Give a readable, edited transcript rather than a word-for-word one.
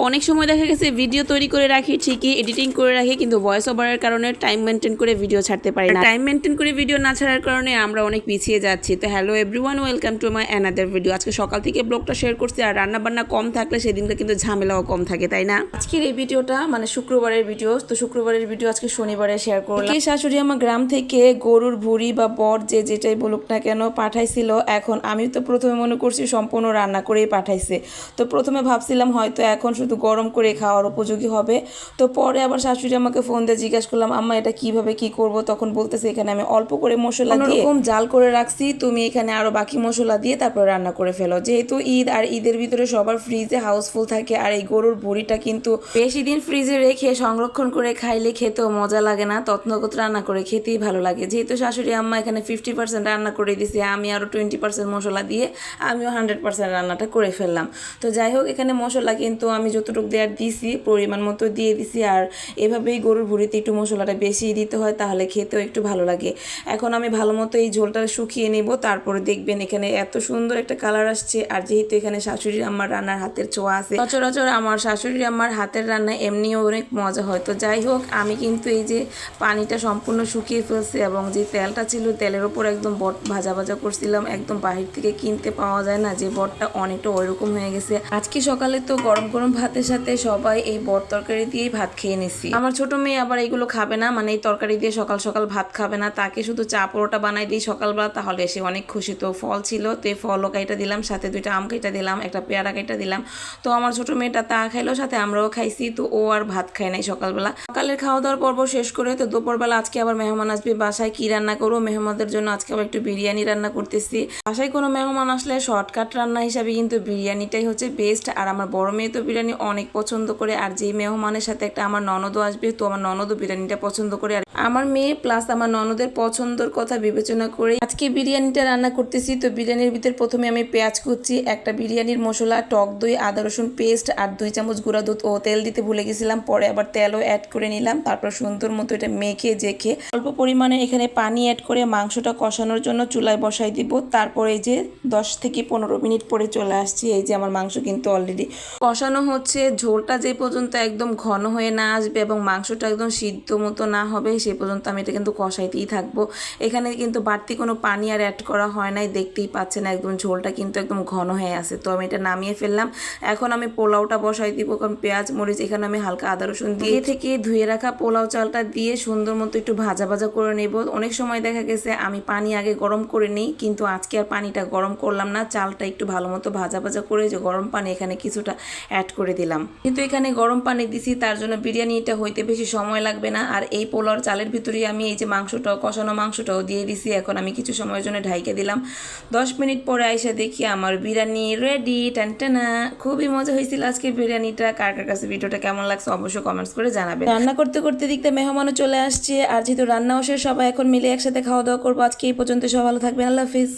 অনেক সময় দেখা গেছে ভিডিও তৈরি করে রাখি ঠিকই, এডিটিং করে রাখি, কিন্তু ভয়েস ওভারের কারণে টাইম মেনটেন করে ভিডিও ছাড়তে পারি না। টাইম মেনটেন করে ভিডিও না ছাড়ার কারণে আমরা অনেক পিছিয়ে যাচ্ছি। তো hello everyone, welcome to my another video. আজকে সকাল থেকে ব্লগটা শেয়ার করছি, আর রান্না বান্না কম থাকলে সেদিনকে কিন্তু ঝামেলাও কম থাকে, তাই না? আজকের এই ভিডিওটা মানে শুক্রবারের ভিডিও। তো শুক্রবারের ভিডিও আজকে শনিবারে শেয়ার করলাম। শাশুড়ি আমার গ্রাম থেকে গরুর ভুড়ি বা বট যেটাই বলুক না কেন পাঠাইছিল। এখন আমি তো প্রথমে মনে করছি সম্পূর্ণ রান্না করেই পাঠাইছে। তো প্রথমে ভাবছিলাম হয়তো এখন শুধু গরম করে খাওয়ার উপযোগী হবে। তো পরে আবার শাশুড়ি আমাকে ফোন দিয়ে জিজ্ঞাসা করলাম, আম্মা এটা কিভাবে কি করব? তখন বলতেছে এখানে আমি অল্প করে মশলা দিয়ে এরকম জাল করে রাখছি, তুমি এখানে আরো বাকি মশলা দিয়ে তারপর রান্না করে ফেলো। যেহেতু ঈদ, আর ঈদের ভিতরে সবার ফ্রিজে হাউসফুল থাকে, আর এই গরুর ভুড়িটা কিন্তু বেশি দিন ফ্রিজে রেখে সংরক্ষণ করে খাইলে খেতেও মজা লাগে না, তৎনগত রান্না করে খেতেই ভালো লাগে। যেহেতু শাশুড়ি আম্মা এখানে 50% রান্না করে দিছে, আমি আরো 20% মশলা দিয়ে আমিও 100% রান্নাটা করে ফেললাম। তো যাই হোক, এখানে মশলা কিন্তু আমি যতটুকু দেওয়ার দিছি পরিমাণ মতো দিয়ে দিছি। আর এভাবেই গরুর ভুড়িতে একটু মশলাটা বেশি দিতে হয়, তাহলে খেতেও একটু ভালো লাগে। এখন আমি ভালো মতো এই ঝোলটা শুকিয়ে নেব, তারপরে দেখবেন এখানে এত সুন্দর একটা কালার আসছে। আর যেহেতু এখানে শাশুড়ির আমার রান্নার হাতের ছোঁয়া আছে, সচরাচর আমার শাশুড়ির আমার হাতের রান্না এমনিও অনেক মজা হয়। তো যাই হোক, আমি কিন্তু এই যে পানিটা সম্পূর্ণ শুকিয়ে ফেলছি, এবং যে তেলটা ছিল তেলের ওপর একদম বট ভাজা ভাজা করছিলাম, একদম বাহির থেকে কিনতে পাওয়া যায় না যে বটটা, অনেকটা ওইরকম হয়ে গেছে। আজকে সকালে তো গরম গরম ভাতের সাথে সবাই এই বট তরকারি দিয়েই ভাত খেয়ে নিছি। আমার ছোট মেয়ে আবার এইগুলো খাবে না, মানে এই তরকারি দিয়ে সকাল সকাল ভাত খাবে না, তাকে শুধু চা পরোটা বানাই দিই সকালবেলা, তাহলে সে অনেক খুশি। তো ফল ছিল, তো এই ফলও কাইটা দিলাম, সাথে 2টা আম কাইটা দিলাম, একটা পেয়ারা কাইটা দিলাম। তো আমার ছোট মেয়েটা তা খাইলো, সাথে আমরাও খাইছি। তো ও আর ভাত খায় নাই সকালবেলা। সকালের খাওয়া দাওয়ার পর্ব শেষ করে তো দুপুরবেলা আজকে আবার মেহমান আসবে বাসায়। কি রান্না করবো মেহমানদের জন্য? আজকে আবার একটু বিরিয়ানি রান্না করতেছি। বাসায় কোনো মেহমান আসলে শর্টকাট রান্না হিসাবে কিন্তু বিরিয়ানিটাই হচ্ছে বেস্ট। আর আমার বড় মেয়ে তো বিরিয়ানি অনেক পছন্দ করে, আর যেই মেহমানের সাথে একটা আমার ননদও আসবে, তো আমার ননদও বিরিয়ানিটা পছন্দ করে। আর আমার মেয়ে প্লাস আমার ননদের পছন্দের কথা বিবেচনা করে আজকে বিরিয়ানিটা রান্না করতেছি। তো বিরিয়ানির ভিতরে প্রথমে আমি পেঁয়াজ কুচি, একটা বিরিয়ানির মশলা, টক দই, আদা রসুন পেস্ট, আর 2 চামচ গুঁড়া দুধ ও তেল দিতে ভুলে গেছিলাম। পরে আবার তেলও অ্যাড করে নিলাম। তারপর সুন্দর মতো এটা মেখে জেখে অল্প পরিমাণে এখানে পানি অ্যাড করে মাংসটা কষানোর জন্য চুলায় বসাই দিব। তারপরে এই যে 10 থেকে 15 মিনিট পরে চলে আসছি। এই যে আমার মাংস কিন্তু অলরেডি কষানো হচ্ছে। ঝোলটা যে পর্যন্ত একদম ঘন হয়ে না আসবে এবং মাংসটা একদম সিদ্ধ মতো না হবে সে পর্যন্ত আমি এটা কিন্তু কষাইতেই থাকবো। এখানে কিন্তু বাড়তি কোনো পানি আর অ্যাড করা হয় নাই, দেখতেই পাচ্ছেন একদম ঝোলটা কিন্তু একদম ঘন হয়ে আছে। তো আমি এটা নামিয়ে ফেললাম। এখন আমি পোলাওটা বসাই দিব, কারণ পেঁয়াজ মরিচ এখানে আমি হালকা আদা রসুন দিয়ে থেকে ধুয়ে রাখা পোলাও চালটা দিয়ে সুন্দর মতো একটু ভাজা ভাজা করে নেব। অনেক সময় দেখা গেছে আমি পানি আগে গরম করে নিই, কিন্তু আজকে আর পানিটা গরম করলাম না, চালটা একটু ভালো মতো ভাজা ভাজা করে যে গরম পানি এখানে কিছুটা অ্যাড করে দিলাম। কিন্তু এখানে গরম পানি দিছি, তার জন্য বিরিয়ানিটা হইতে বেশি সময় লাগবে না। আর এই পোলাওর চালের ভিতরেই আমি এই যে মাংসটাও কষানো মাংসটাও দিয়ে দিছি। এখন আমি কিছু সময়ের জন্য ঢাইকে দিলাম। 10 মিনিট পরে আইসা দেখি আমার বিরিয়ানি রেডি। টানটানা, খুবই মজা হয়েছিল আজকের বিরিয়ানিটা। কার কার কাছে ভিডিওটা কেমন লাগছে অবশ্যই কমেন্টস করে জানাবেন। রান্না করতে করতে দেখতে মেহমানও চলে আসছে, আর যেহেতু রান্নাও শেষ, সবাই এখন মিলে একসাথে খাওয়া দাওয়া করবো। আজকে এই পর্যন্ত, সব ভালো থাকবেন, আল্লাহ হাফিজ।